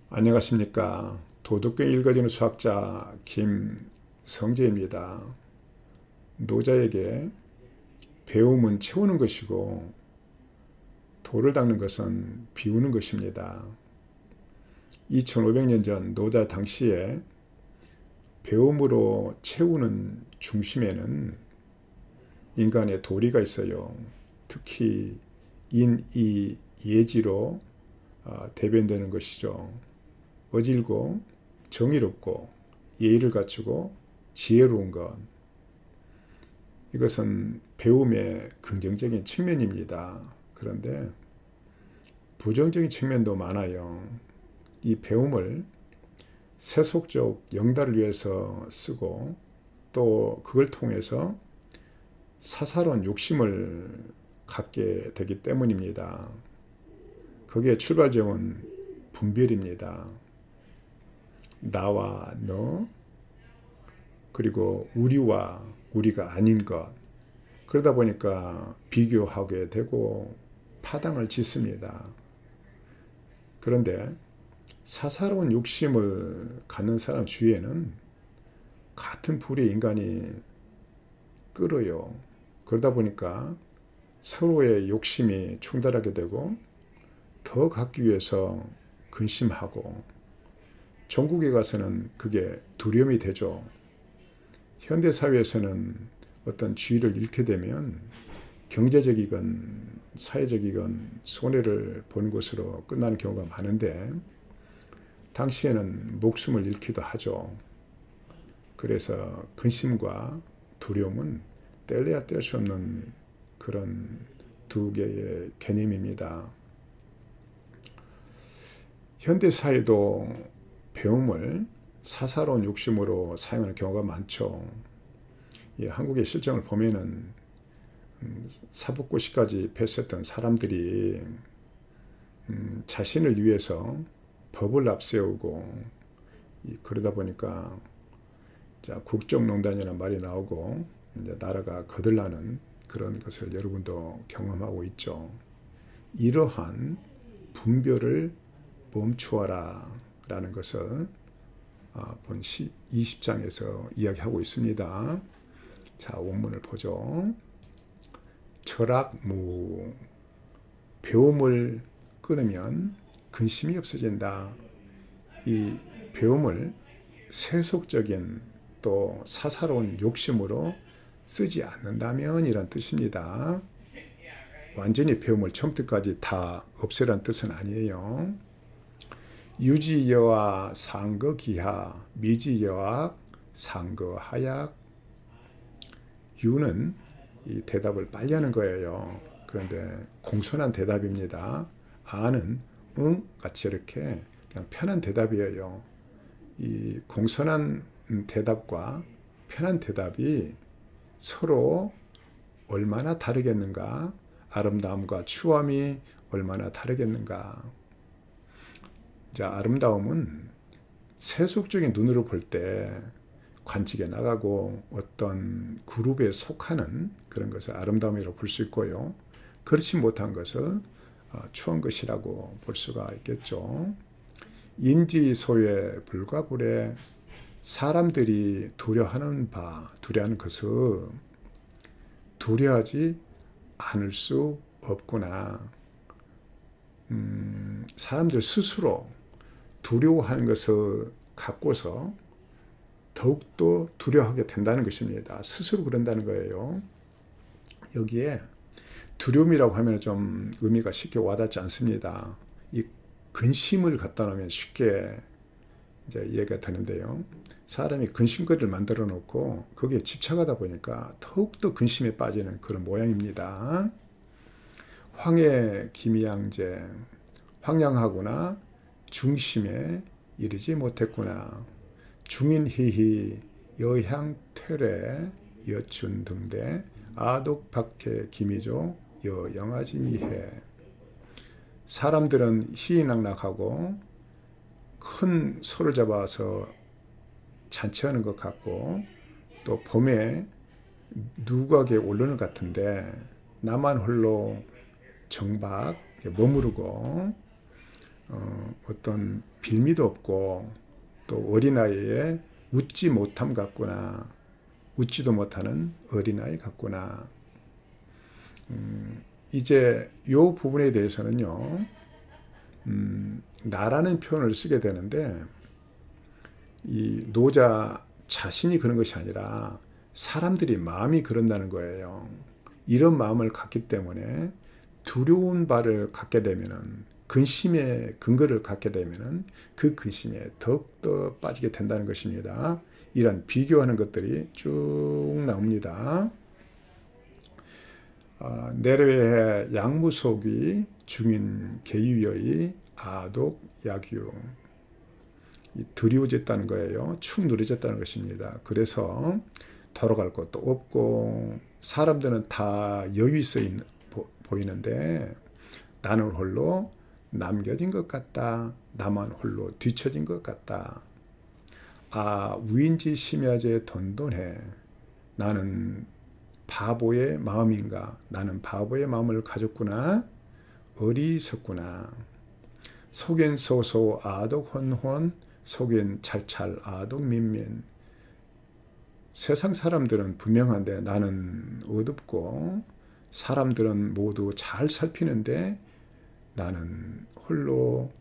안녕하십니까. 도덕경 읽어주는 수학자 김성재입니다. 노자에게 배움은 채우는 것이고 돌을 닦는 것은 비우는 것입니다. 2500년 전 노자 당시에 배움으로 채우는 중심에는 인간의 도리가 있어요. 특히 인이 예지로 대변되는 것이죠. 어질고 정의롭고 예의를 갖추고 지혜로운 것, 이것은 배움의 긍정적인 측면입니다. 그런데 부정적인 측면도 많아요. 이 배움을 세속적 영달을 위해서 쓰고 또 그걸 통해서 사사로운 욕심을 갖게 되기 때문입니다. 거기에 출발점은 분별입니다. 나와 너, 그리고 우리와 우리가 아닌 것, 그러다 보니까 비교하게 되고 파당을 짓습니다. 그런데 사사로운 욕심을 갖는 사람 주위에는 같은 불의 인간이 끌어요. 그러다 보니까 서로의 욕심이 충돌하게 되고 더 갖기 위해서 근심하고 종국에 가서는 그게 두려움이 되죠. 현대사회에서는 어떤 지위를 잃게 되면 경제적이건 사회적이건 손해를 보는 것으로 끝나는 경우가 많은데 당시에는 목숨을 잃기도 하죠. 그래서 근심과 두려움은 뗄래야 뗄 수 없는 그런 두 개의 개념입니다. 현대사회도 배움을 사사로운 욕심으로 사용하는 경우가 많죠. 한국의 실정을 보면은 사법고시까지 패스했던 사람들이 자신을 위해서 법을 앞세우고 그러다 보니까 국정농단이라는 말이 나오고 이제 나라가 거들나는 그런 것을 여러분도 경험하고 있죠. 이러한 분별을 멈추어라 라는 것을 본 20장에서 이야기하고 있습니다. 자, 원문을 보죠. 철학무, 배움을 끊으면 근심이 없어진다. 이 배움을 세속적인 또 사사로운 욕심으로 쓰지 않는다면 이란 뜻입니다. 완전히 배움을 처음부터까지 다 없애라는 뜻은 아니에요. 유지여와 상거기하, 미지여와 상거하약. 유는 이 대답을 빨리 하는 거예요. 그런데 공손한 대답입니다. 아는 응 같이 이렇게 그냥 편한 대답이에요. 이 공손한 대답과 편한 대답이 서로 얼마나 다르겠는가? 아름다움과 추함이 얼마나 다르겠는가? 자, 아름다움은 세속적인 눈으로 볼 때 관측에 나가고 어떤 그룹에 속하는 그런 것을 아름다움이라고 볼 수 있고요. 그렇지 못한 것을 추한 것이라고 볼 수가 있겠죠. 인지소외 불가불에 사람들이 두려워하는 것을 두려워하지 않을 수 없구나. 사람들 스스로 두려워하는 것을 갖고서 더욱더 두려워하게 된다는 것입니다. 스스로 그런다는 거예요. 여기에 두려움이라고 하면 좀 의미가 쉽게 와닿지 않습니다. 이 근심을 갖다 놓으면 쉽게 이제 이해가 되는데요. 사람이 근심거리를 만들어 놓고 거기에 집착하다 보니까 더욱더 근심에 빠지는 그런 모양입니다. 황해 기미양제, 황량하구나 중심에 이르지 못했구나. 중인희희 여향퇴례 여춘 등대 아독박해 기미조 여영아진이해. 사람들은 희희낙낙하고 큰 소를 잡아서 잔치하는 것 같고 또 봄에 누각에 오르는 것 같은데 나만 홀로 정박 머무르고 어떤 빌미도 없고 또 어린아이의 웃지 못함 같구나. 웃지도 못하는 어린아이 같구나. 이제 이 부분에 대해서는요. 나라는 표현을 쓰게 되는데 이 노자 자신이 그런 것이 아니라 사람들이 마음이 그런다는 거예요. 이런 마음을 갖기 때문에 두려운 바를 갖게 되면은 근심의 근거를 갖게 되면은 그 근심에 더욱더 빠지게 된다는 것입니다. 이런 비교하는 것들이 쭉 나옵니다. 내래의 양무속이 중인 계유의 아독 약유. 드리워졌다는 거예요. 축 늘어졌다는 것입니다. 그래서 돌아갈 것도 없고 사람들은 다 여유 있어 보이는데 나는 홀로 남겨진 것 같다. 나만 홀로 뒤처진 것 같다. 위인지 심야제 돈돈해. 나는 바보의 마음인가? 나는 바보의 마음을 가졌구나. 어리석구나. 속엔 소소 아독 혼혼 속엔 찰찰 아독 민민. 세상 사람들은 분명한데 나는 어둡고 사람들은 모두 잘 살피는데 나는 홀로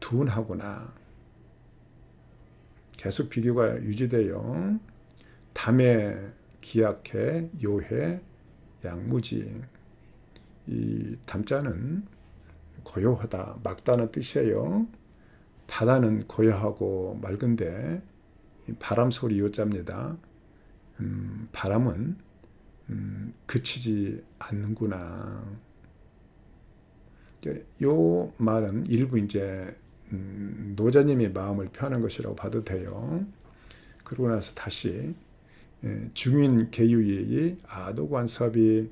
둔하구나. 계속 비교가 유지돼요. 담에 기약해 요해 양무지. 이 담자는 고요하다, 맑다는 뜻이에요. 바다는 고요하고 맑은데 바람 소리 요자입니다. 바람은 그치지 않는구나. 요 말은 일부 이제 노자님의 마음을 표현한 것이라고 봐도 돼요. 그러고 나서 다시 중인 계유의 아도관섭이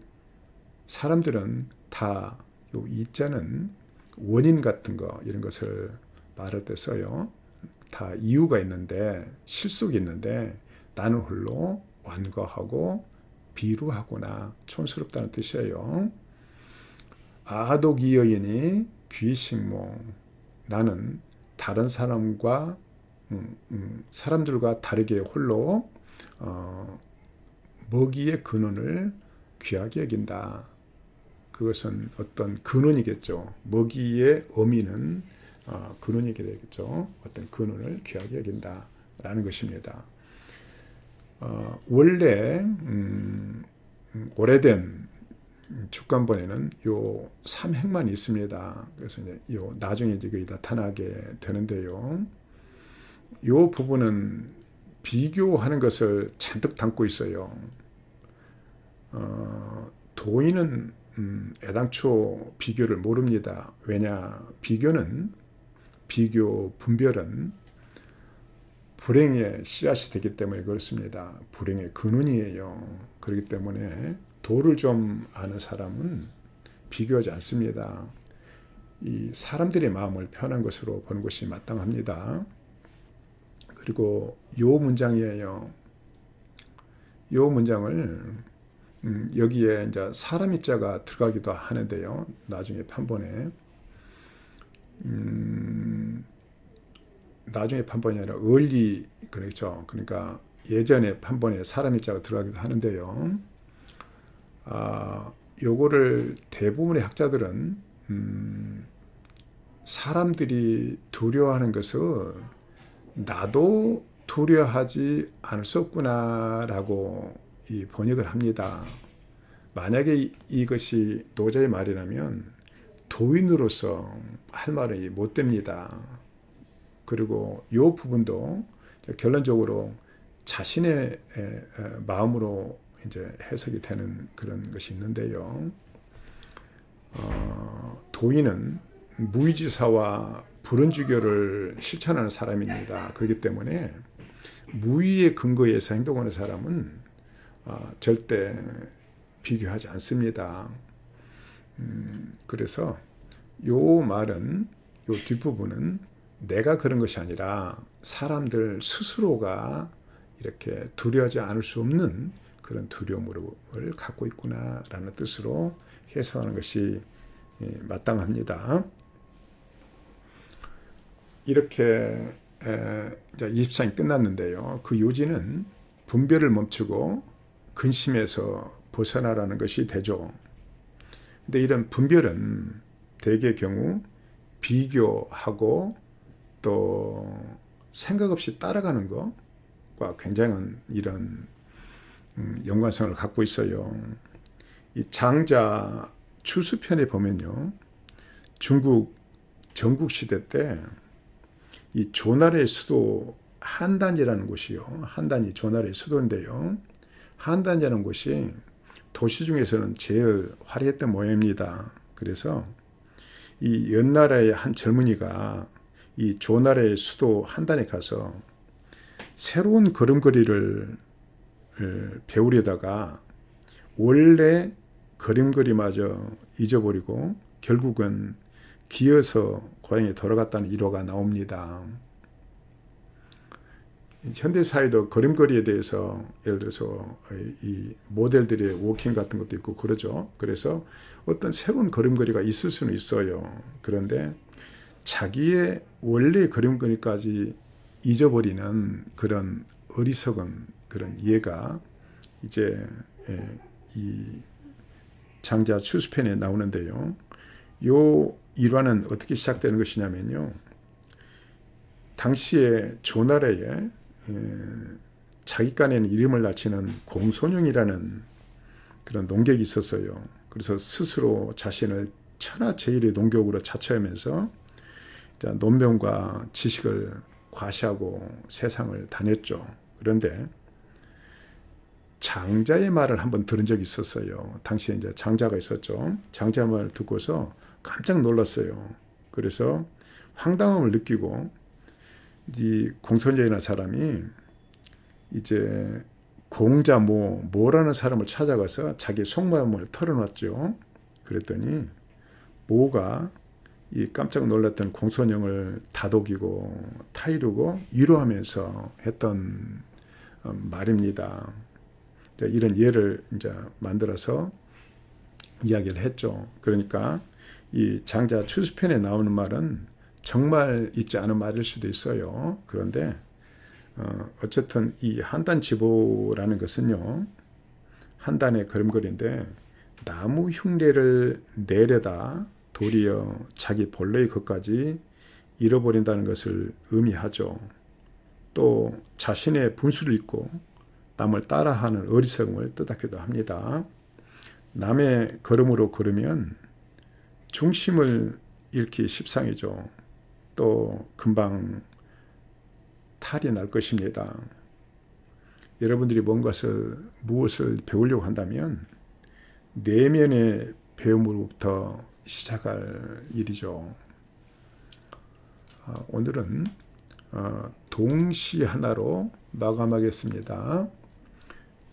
사람들은 다 요 이자는 원인 같은 거 이런 것을 말할 때 써요. 다 이유가 있는데 실속이 있는데 나는 홀로 완고하고 비루하구나. 촌스럽다는 뜻이에요. 아독이 여인이 귀식모. 나는 다른 사람과 사람들과 다르게 홀로 먹이의 근원을 귀하게 여긴다. 그것은 어떤 근원이겠죠. 먹이의 어미는 근원이게 되겠죠. 어떤 근원을 귀하게 여긴다라는 것입니다. 원래 오래된 축간본에는 요 삼행만 있습니다. 그래서 이제 요 나중에 이제 나타나게 되는데요. 요 부분은 비교하는 것을 잔뜩 담고 있어요. 도인은 애당초 비교를 모릅니다. 왜냐? 분별은 불행의 씨앗이 되기 때문에 그렇습니다. 불행의 근원이에요. 그렇기 때문에 도를 좀 아는 사람은 비교하지 않습니다. 이 사람들의 마음을 표현한 것으로 보는 것이 마땅합니다. 그리고 요 문장이에요. 요 문장을 여기에 이제 사람이 자가 들어가기도 하는데요. 나중에 판본에 나중에 판본이 아니라 얼리 그렇죠. 그러니까 예전에 판본에 사람이 자가 들어가기도 하는데요. 요거를 대부분의 학자들은 사람들이 두려워하는 것을 나도 두려워하지 않을 수 없구나라고 이 번역을 합니다. 만약에 이것이 노자의 말이라면 도인으로서 할 말이 못 됩니다. 그리고 이 부분도 결론적으로 자신의 마음으로 이제 해석이 되는 그런 것이 있는데요. 도인은 무의지사와 불은주교를 실천하는 사람입니다. 그렇기 때문에 무의의 근거에서 행동하는 사람은 절대 비교하지 않습니다. 그래서 요 말은 요 뒷부분은 내가 그런 것이 아니라 사람들 스스로가 이렇게 두려워하지 않을 수 없는 그런 두려움을 갖고 있구나라는 뜻으로 해석하는 것이 마땅합니다. 이렇게 이제 24일 끝났는데요. 그 요지는 분별을 멈추고 근심에서 벗어나라는 것이 되죠. 근데 이런 분별은 대개의 경우 비교하고 또 생각 없이 따라가는 것과 굉장한 이런 연관성을 갖고 있어요. 이 장자 추수편에 보면요. 중국 전국시대 때 이 조나라의 수도 한단이라는 곳이요. 한단이 조나라의 수도인데요. 한단이라는 곳이 도시 중에서는 제일 화려했던 모양입니다. 그래서 이 연나라의 한 젊은이가 이 조나라의 수도 한단에 가서 새로운 걸음걸이를 배우려다가 원래 걸음걸이마저 잊어버리고 결국은 기어서 고향에 돌아갔다는 일화가 나옵니다. 현대사회도 걸음걸이에 대해서 예를 들어서 이 모델들의 워킹 같은 것도 있고 그러죠. 그래서 어떤 새로운 걸음걸이가 있을 수는 있어요. 그런데 자기의 원래 걸음걸이까지 잊어버리는 그런 어리석은 그런 예가 이제 이 장자 추수편에 나오는데요. 요 일화는 어떻게 시작되는 것이냐면요. 당시에 조나라에 자기간에는 이름을 낮추는 공손형이라는 그런 농객이 있었어요. 그래서 스스로 자신을 천하제일의 농객으로 자처하면서 논명과 지식을 과시하고 세상을 다녔죠. 그런데 장자의 말을 한번 들은 적이 있었어요. 당시에 이제 장자가 있었죠. 장자 말을 듣고서 깜짝 놀랐어요. 그래서 황당함을 느끼고 이 공손여인한 사람이 이제 공자 모라는 사람을 찾아가서 자기 속마음을 털어놨죠. 그랬더니 모가 이 깜짝 놀랐던 공손형을 다독이고 타이르고 위로하면서 했던 말입니다. 이런 예를 이제 만들어서 이야기를 했죠. 그러니까 이 장자 추수편에 나오는 말은 정말 있지 않은 말일 수도 있어요. 그런데 어쨌든 이 한단지보라는 것은요. 한단의 걸음걸이인데 나무 흉내를 내려다 도리어 자기 본래의 것까지 잃어버린다는 것을 의미하죠. 또 자신의 분수를 잊고 남을 따라하는 어리석음을 뜻하기도 합니다. 남의 걸음으로 걸으면 중심을 잃기 십상이죠. 또 금방 탈이 날 것입니다. 여러분들이 무엇을 배우려고 한다면 내면의 배움으로부터 시작할 일이죠. 오늘은 동시 하나로 마감하겠습니다.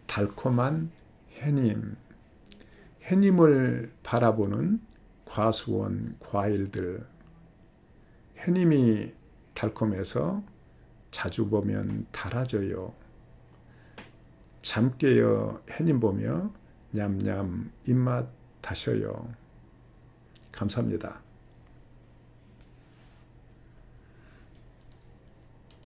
달콤한 해님. 해님을 바라보는 과수원 과일들. 해님이 달콤해서 자주 보면 달아져요. 잠 깨어 해님 보며 냠냠 입맛 다셔요. 감사합니다.